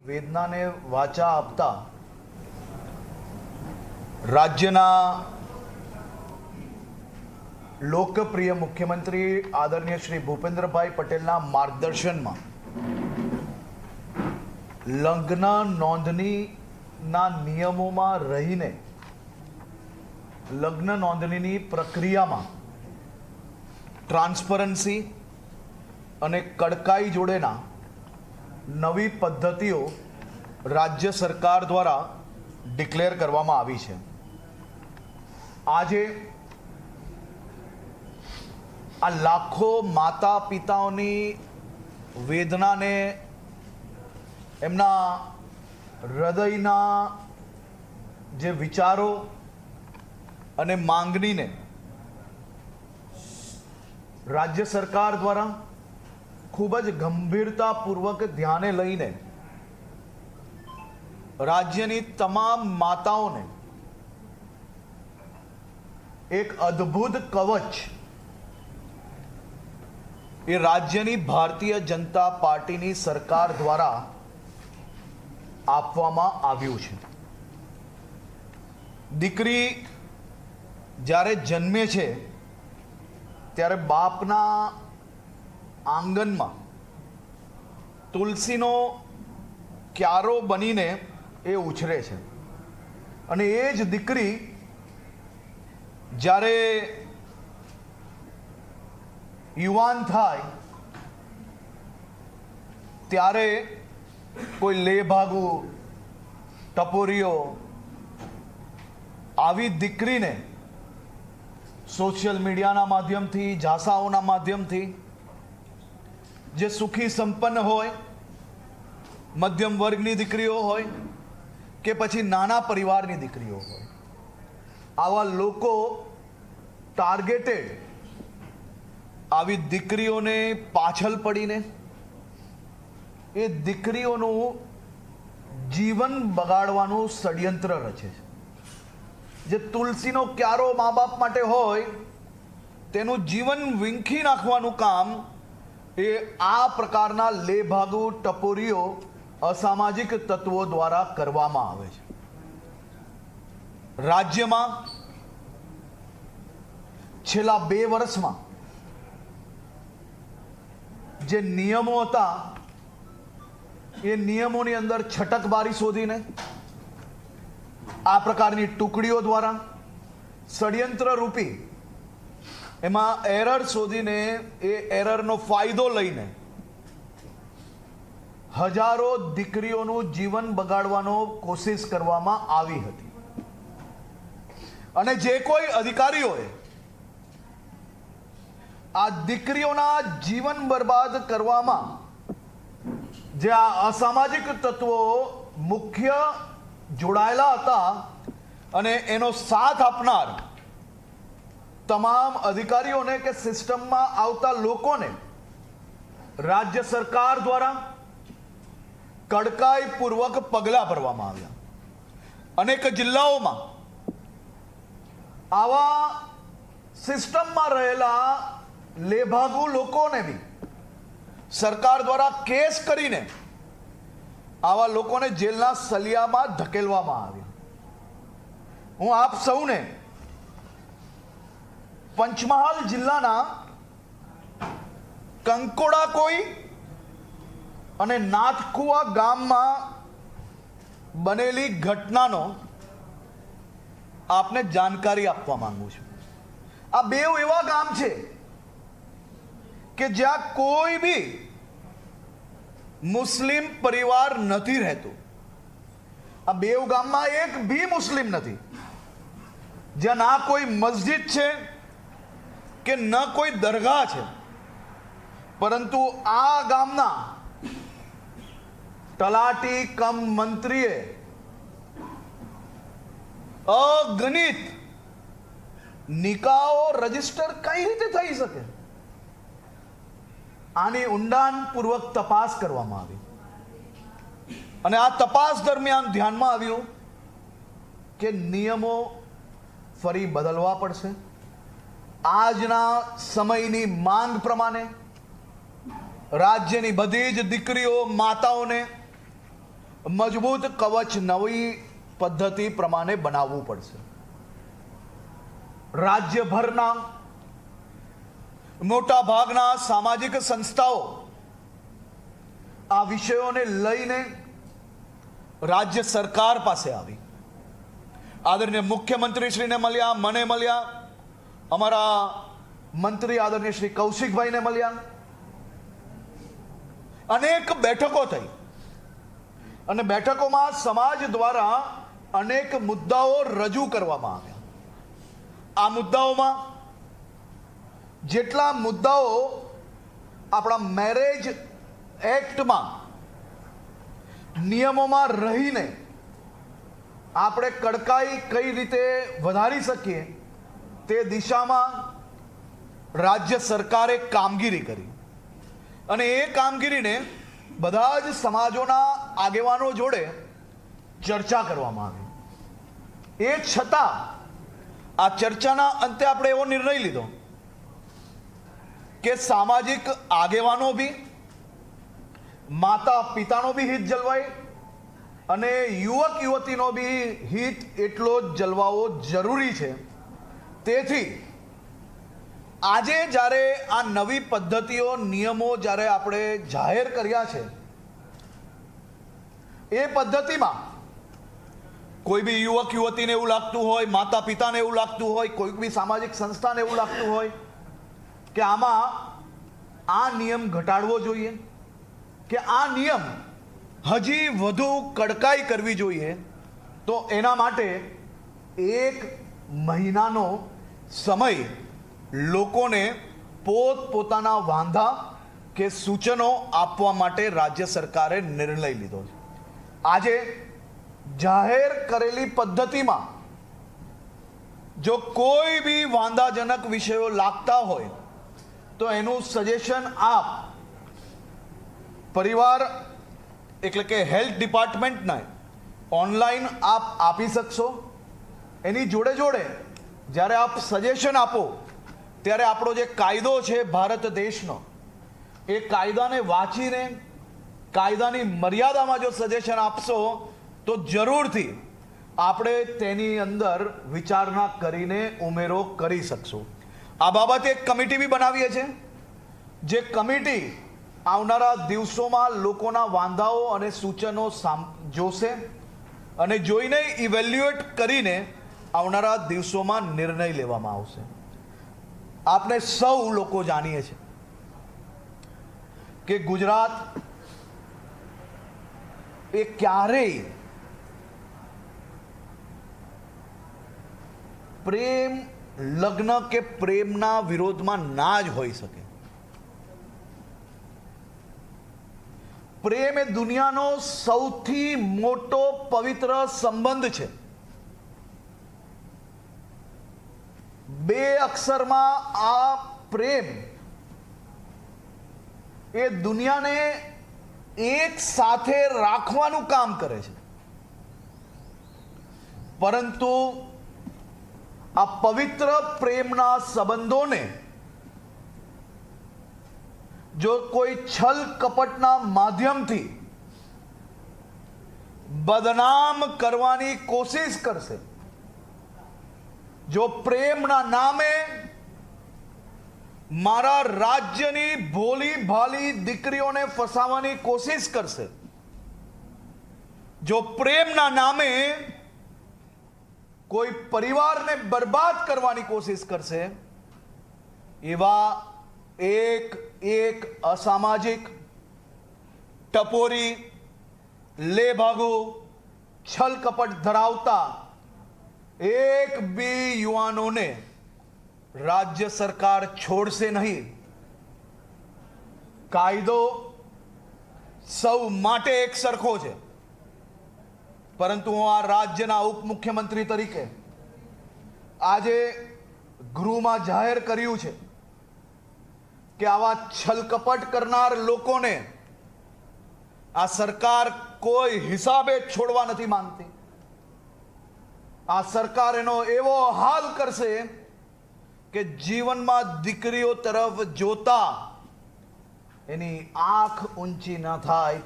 વેદનાને વાચા આપતા રાજ્યના લોકપ્રિય મુખ્યમંત્રી આદરણીય શ્રી ભૂપેન્દ્રભાઈ પટેલના માર્ગદર્શનમાં લગ્ન નોંધણીના નિયમોમાં રહીને લગ્ન નોંધણીની પ્રક્રિયામાં ટ્રાન્સપરન્સી અને કડકાઈ જોડેના નવી પદ્ધતિઓ રાજ્ય સરકાર દ્વારા ડિક્લેર કરવામાં આવી છે। આજે આ લાખો માતા પિતાઓની વેદનાને એમના હૃદયના જે વિચારો અને માંગણીને રાજ્ય સરકાર દ્વારા ખૂબ જ ગંભીરતાપૂર્વક ધ્યાને લઈને રાજ્યની તમામ માતાઓને એક અદ્ભુત કવચ એ રાજ્યની ભારતીય જનતા પાર્ટીની સરકાર દ્વારા આપવામાં આવ્યું છે। દીકરી જ્યારે જન્મે છે ત્યારે બાપના આંગણમાં તુલસીનો ક્યારો બનીને એ ઉછરે છે અને એ જ દીકરી જ્યારે યુવાન થાય ત્યારે કોઈ લેભાગુ ટપોરીઓ આવી દીકરીને સોશિયલ મીડિયાના માધ્યમથી ઝાંસાઓના માધ્યમથી જે સુખી સંપન્ન હોય મધ્યમ વર્ગની દીકરીઓ હોય કે પછી નાના પરિવારની દીકરીઓ હોય આવા લોકો ટાર્ગેટેડ આવી દીકરીઓને પાછળ પડીને એ દીકરીઓનું જીવન બગાડવાનું ષડયંત્ર રચે છે। જે તુલસીનો ક્યારો મા બાપ માટે હોય તેનું જીવન વીંખી નાખવાનું કામ એ આ પ્રકારના લેભાગુ ટપોરીઓ અસામાજિક તત્વો દ્વારા કરવામાં આવે છે। રાજ્યમાં છેલ્લા 2 વર્ષમાં જે નિયમો હતા એ નિયમોની અંદર છટકબારી શોધીને આ પ્રકારની ટુકડીઓ દ્વારા ષડયંત્ર રૂપી એમાં એરર શોધીને એ એરરનો ફાયદો લઈને હજારો દીકરીઓનું જીવન બગાડવાનો કોશિશ કરવામાં આવી હતી અને જે કોઈ અધિકારીઓએ આ દીકરીઓના જીવન બરબાદ કરવામાં જે આ અસામાજિક તત્વો મુખ્ય જોડાયેલા હતા અને એનો સાથ આપનાર તમામ અધિકારીઓને કે સિસ્ટમમાં આવતા લોકોને રાજ્ય સરકાર દ્વારા કડકાઈપૂર્વક પગલાં ભરવામાં આવ્યા। અનેક જિલ્લાઓમાં આવા સિસ્ટમમાં રહેલા લેભાગુ લોકોને બી સરકાર દ્વારા કેસ કરીને આવા લોકોને જેલના સળિયામાં ધકેલવામાં આવ્યા। હું આપ સૌને પંચમહાલ જિલ્લાના કંકોડાકોઈ અને નાથકુવા ગામમાં બનેલી ઘટનાનો આપને જાણકારી આપવા માંગુ છું। આ બે એવા ગામ છે કે જ્યાં કોઈ બી મુસ્લિમ પરિવાર નથી રહેતો। આ બે ગામમાં એક બી મુસ્લિમ નથી, જ્યાં ના કોઈ મસ્જિદ છે કે ન કોઈ દરગાહ છે, પરંતુ આ ગામના તલાટી કમ મંત્રીએ અગણિત નિકાહો રજીસ્ટર કઈ રીતે થઈ શકે આની ઊંડાણપૂર્વક તપાસ કરવામાં આવી અને આ તપાસ દરમિયાન ધ્યાનમાં આવ્યું કે નિયમો ફરી બદલવા પડશે। આજના સમયની માંગ પ્રમાણે રાજ્યની બધી જ દીકરીઓ માતાઓને મજબૂત કવચ નવી પદ્ધતિ પ્રમાણે બનાવવું પડશે. રાજ્યભરના મોટા ભાગના સામાજિક સંસ્થાઓ આ વિષયોને લઈને રાજ્ય સરકાર પાસે આવી. આદરણીય મુખ્યમંત્રીશ્રીને મળ્યા, મને મળ્યા, અમારા મંત્રી આદરણીય શ્રી કૌશિકભાઈને મળ્યા. અનેક બેઠકો થઈ અને બેઠકોમાં સમાજ દ્વારા અનેક મુદ્દાઓ રજૂ કરવામાં આવ્યા. આ મુદ્દાઓમાં જેટલા મુદ્દાઓ આપણા મેરેજ એક્ટમાં નિયમોમાં રહીને આપણે કડકાઈ કઈ રીતે વધારી શકીએ તે દિશામાં રાજ્ય સરકારે કામગીરી કરી અને એ કામગીરીને બધા જ સમાજોના આગેવાનો જોડે ચર્ચા કરવામાં આવી. એ છતાં આ ચર્ચાના અંતે આપણે એવો નિર્ણય લીધો કે સામાજિક આગેવાનો બી, માતા પિતાનો બી હિત જળવાય અને યુવક યુવતીનો બી હિત એટલો જ જળવાવો જરૂરી છે. તેથી આજે જ્યારે આ નવી પદ્ધતિઓ, નિયમો જ્યારે આપણે જાહેર કર્યા છે, એ પદ્ધતિમાં કોઈ બી યુવક યુવતીને એવું લાગતું હોય, માતા પિતાને એવું લાગતું હોય, કોઈ બી સામાજિક સંસ્થાને એવું લાગતું હોય કે આમાં આ નિયમ ઘટાડવો જોઈએ કે આ નિયમ હજી વધુ કડકાઈ કરવી જોઈએ, તો એના માટે 1 મહિનાનો સમય લોકોને પોતપોતાના વાંધા કે સૂચનો આપવા માટે રાજ્ય સરકારે નિર્ણય લીધો છે. આજે જાહેર કરેલી પદ્ધતિમાં જો કોઈ બી વાંધાજનક વિષયો લાગતા હોય તો એનું સજેશન આપ પરિવાર એટલે કે હેલ્થ ડિપાર્ટમેન્ટને ઓનલાઈન આપ આપી શકશો. એની જોડે જોડે જ્યારે આપ સજેશન આપો ત્યારે આપણો જે કાયદો છે ભારત દેશનો, એ કાયદાને વાંચીને કાયદાની મર્યાદામાં જો સજેશન આપશો તો જરૂરથી આપણે તેની અંદર વિચારણા કરીને ઉમેરો કરી શકશું. આ બાબતે એક કમિટી બી બનાવીએ છીએ, જે કમિટી આવનારા દિવસોમાં લોકોના વાંધાઓ અને સૂચનો જોશે અને જોઈને ઇવેલ્યુએટ કરીને આવનારા દિવસોમાં નિર્ણય લેવામાં આવશે. આપણે સૌ લોકો જાણીએ છીએ કે ગુજરાત એ ક્યારેય પ્રેમ લગ્ન કે પ્રેમના વિરોધમાં ના જ હોઈ શકે. પ્રેમ એ દુનિયાનો સૌથી મોટો પવિત્ર સંબંધ છે. 2 અક્ષરમાં આ પ્રેમ એ દુનિયાને એક સાથે રાખવાનું કામ કરે છે. પરંતુ આ પવિત્ર પ્રેમના સંબંધોને જો કોઈ છલ કપટના માધ્યમથી બદનામ કરવાની કોશિશ કરશે, જો પ્રેમના નામે મારા રાજ્યની ભોલી ભાલી દીકરીઓને ફસાવવાની કોશિશ કરશે, જો પ્રેમના નામે કોઈ પરિવારને બરબાદ કરવાની કોશિશ કરશે, એવા એક અસામાજિક, ટપોરી, લેભાગુ, છલ કપટ ધરાવતા એક બી યુવાનોને રાજ્ય સરકાર છોડશે નહીં. કાયદો સૌ માટે એક સરખો છે, પરંતુ હું આ રાજ્યના ઉપમુખ્યમંત્રી તરીકે આજે ગૃહમાં જાહેર કર્યું છે કે આવા છલકપટ કરનાર લોકોને આ સરકાર કોઈ હિસાબે છોડવા નથી માંગતી. આ સરકાર એનો એવો હાલ કરશે કે જીવનમાં દીકરીઓ તરફ જોતા એની આંખ ઊંચી ન થાય